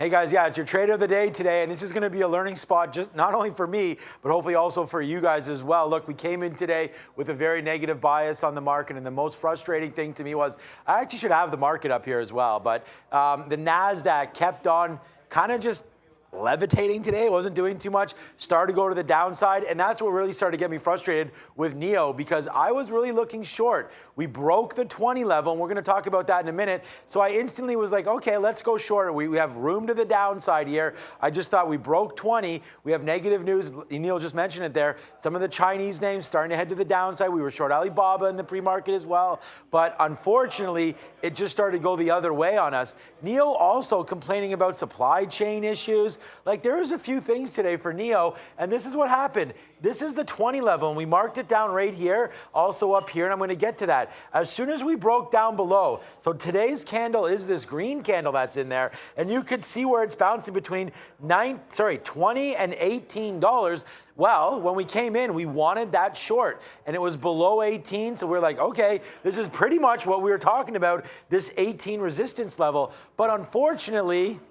Hey guys, yeah, it's your trade of the day today, and this is going to be a learning spot just not only for me, but hopefully also for you guys as well. Look, we came in today with a very negative bias on the market, and the most frustrating thing to me was I actually should have the market up here as well, but the NASDAQ kept on kind of just levitating today. It wasn't doing too much, started to go to the downside, and that's what really started to get me frustrated with NIO, because I was really looking short. We broke the 20 level, and we're going to talk about that in a minute. So I instantly was like, okay, let's go short. We have room to the downside here. I just thought we broke 20. We have negative news. Neil just mentioned it there. Some of the Chinese names starting to head to the downside. We were short Alibaba in the pre-market as well, but unfortunately, it just started to go the other way on us. NIO also complaining about supply chain issues. Like, there was a few things today for NIO, and this is what happened. This is the 20 level, and we marked it down right here, also up here, and I'm going to get to that. As soon as we broke down below, so today's candle is this green candle that's in there, and you could see where it's bouncing between $20 and $18. Well, when we came in, we wanted that short, and it was below 18, so we're like, okay, this is pretty much what we were talking about, this 18 resistance level. But unfortunately,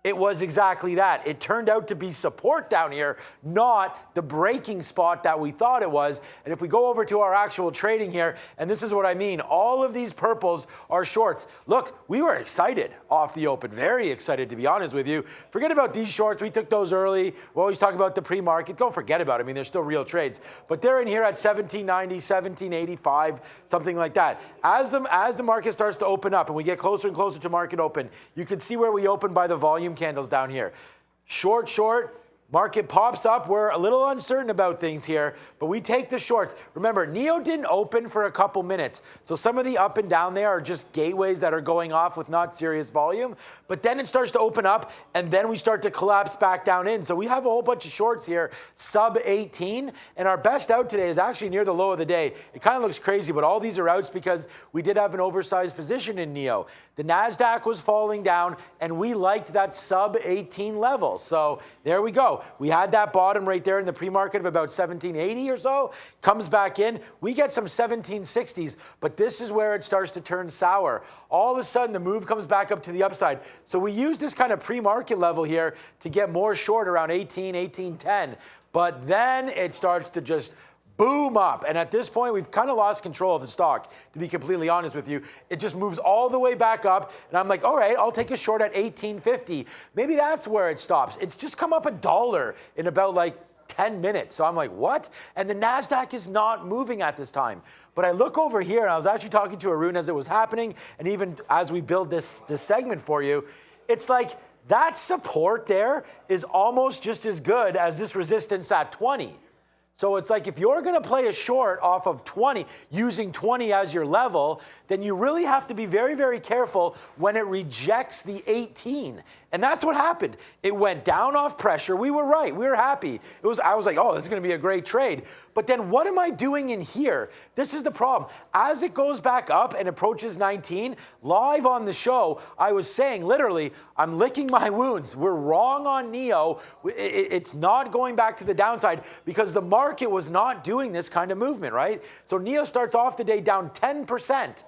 it was exactly that. It turned out to be support down here, not the breaking spot that we thought it was. And if we go over to our actual trading here, and this is what I mean, all of these purples are shorts. Look, we were excited off the open, very excited to be honest with you. Forget about these shorts, we took those early. We always talk about the pre-market, don't forget about it. I mean, they're still real trades. But they're in here at 1790, 1785, something like that. As the market starts to open up and we get closer and closer to market open, you can see where we open by the volume candles down here. Short, market pops up. We're a little uncertain about things here, but we take the shorts. Remember, NIO didn't open for a couple minutes, so some of the up and down there are just gateways that are going off with not serious volume, but then it starts to open up, and then we start to collapse back down in. So we have a whole bunch of shorts here, sub 18, and our best out today is actually near the low of the day. It kind of looks crazy, but all these are outs because we did have an oversized position in NIO. The NASDAQ was falling down, and we liked that sub 18 level. So there we go. We had that bottom right there in the pre-market of about 1780 or so, comes back in. We get some 1760s, but this is where it starts to turn sour. All of a sudden, the move comes back up to the upside. So we use this kind of pre-market level here to get more short around 18, 1810. But then it starts to just boom up, and at this point we've kind of lost control of the stock, to be completely honest with you. It just moves all the way back up, and I'm like, all right, I'll take a short at 1850. Maybe that's where it stops. It's just come up $1 in about like 10 minutes. So I'm like, what? And the NASDAQ is not moving at this time. But I look over here, and I was actually talking to Arun as it was happening, and even as we build this segment for you, it's like that support there is almost just as good as this resistance at 20. So it's like if you're going to play a short off of 20, using 20 as your level, then you really have to be very, very careful when it rejects the 18. And that's what happened. It went down off pressure. We were right. We were happy. I was like, oh, this is going to be a great trade. But then what am I doing in here? This is the problem. As it goes back up and approaches 19, live on the show, I was saying literally, I'm licking my wounds. We're wrong on NIO. It's not going back to the downside because the market was not doing this kind of movement, right? So NIO starts off the day down 10%.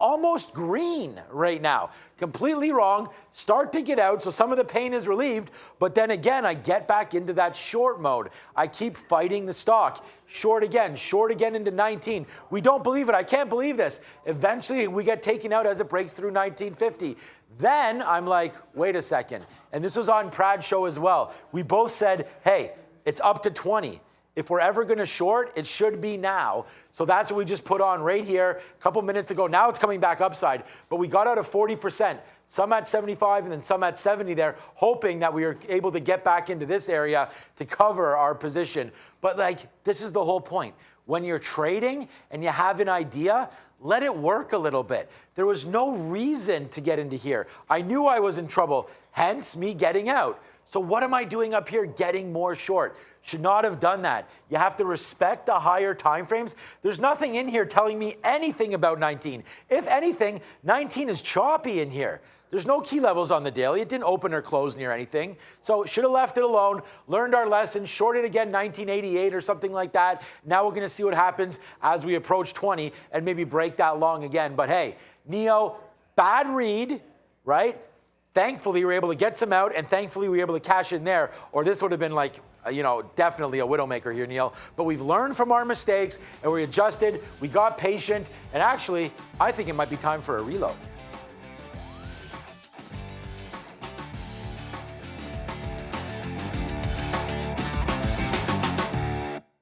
Almost green right now. Completely wrong. Start to get out, so some of the pain is relieved, but then again, I get back into that short mode. I keep fighting the stock. Short again into 19. We don't believe it. I can't believe this. Eventually, we get taken out as it breaks through 1950. Then I'm like, wait a second. And this was on Prad's show as well. We both said, hey, it's up to 20. If we're ever going to short, it should be now. So that's what we just put on right here a couple minutes ago. Now it's coming back upside, but we got out of 40%. Some at 75 and then some at 70 there, hoping that we were able to get back into this area to cover our position. But like, this is the whole point. When you're trading and you have an idea, let it work a little bit. There was no reason to get into here. I knew I was in trouble, hence me getting out. So what am I doing up here getting more short? Should not have done that. You have to respect the higher time frames. There's nothing in here telling me anything about 19. If anything, 19 is choppy in here. There's no key levels on the daily. It didn't open or close near anything. So should have left it alone, learned our lesson, shorted again 1988 or something like that. Now we're going to see what happens as we approach 20 and maybe break that long again. But hey, NIO, bad read, right? Thankfully, we were able to get some out, and thankfully, we were able to cash in there, or this would have been like, definitely a widowmaker here, Neil. But we've learned from our mistakes, and we adjusted, we got patient, and actually, I think it might be time for a reload.